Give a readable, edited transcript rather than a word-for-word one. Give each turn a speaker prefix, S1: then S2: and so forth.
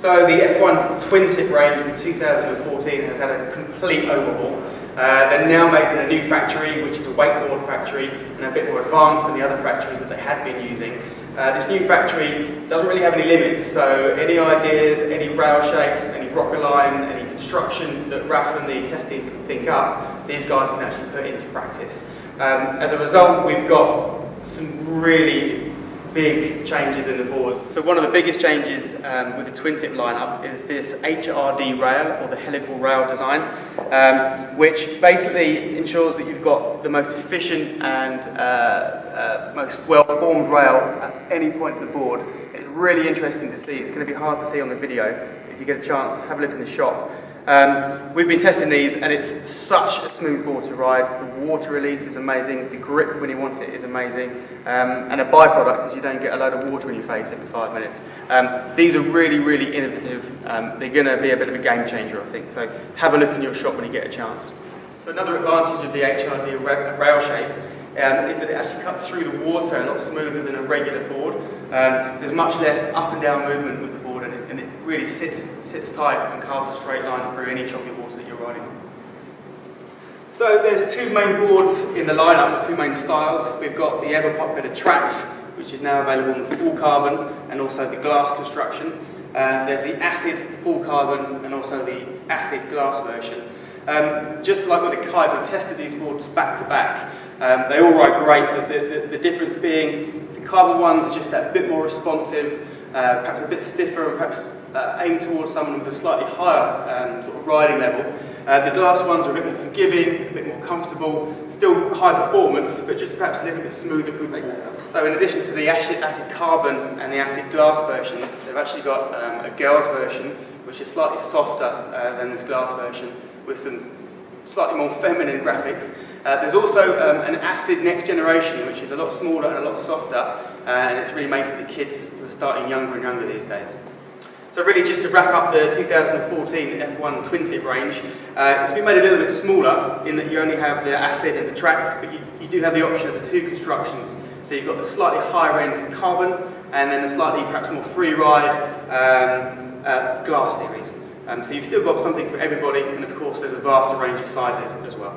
S1: So the F1 twin tip range from 2014 has had a complete overhaul. They're now making a new factory, which is a wakeboard factory, and a bit more advanced than the other factories that they had been using. This new factory doesn't really have any limits, so any ideas, any rail shapes, any rocker line, any construction that RAF and the testing can think up, these guys can actually put into practice. As a result, we've got some really big changes in the boards. So one of the biggest changes with the twin tip lineup is this HRD rail, or the helical rail design, which basically ensures that you've got the most efficient and most well-formed rail at any point in the board. It's really interesting to see. It's going to be hard to see on the video. If you get a chance, have a look in the shop. We've been testing these and it's such a smooth board to ride. The water release is amazing, the grip when you want it is amazing, and a byproduct is you don't get a load of water in your face every 5 minutes. These are really, really innovative. They're going to be a bit of a game changer, I think, so have a look in your shop when you get a chance. So another advantage of the HRD rail shape is that it actually cuts through the water a lot smoother than a regular board. There's much less up and down movement with the board, and it really sits tight and carves a straight line through any choppy water that you're riding on. So there's two main boards in the lineup, two main styles. We've got the ever popular Trax, which is now available in the full carbon and also the glass construction. There's the acid full carbon and also the acid glass version. Just like with the kite, we tested these boards back to back. They all ride great, but the difference being the carbon ones are just that bit more responsive, perhaps a bit stiffer, and perhaps aimed towards someone with a slightly higher sort of riding level. The glass ones are a bit more forgiving, a bit more comfortable, still high performance, but just perhaps a little bit smoother through the water. So in addition to the acid carbon and the acid glass versions, they've actually got a girls version, which is slightly softer than this glass version, with some slightly more feminine graphics. There's also an acid next generation, which is a lot smaller and a lot softer, and it's really made for the kids who are starting younger and younger these days. So really, just to wrap up the 2014 F1 twin tip range, it's been made a little bit smaller in that you only have the acid and the Trax, but you do have the option of the two constructions. So you've got the slightly higher end carbon, and then the slightly perhaps more free ride glass series. So you've still got something for everybody, and of course there's a vast range of sizes as well.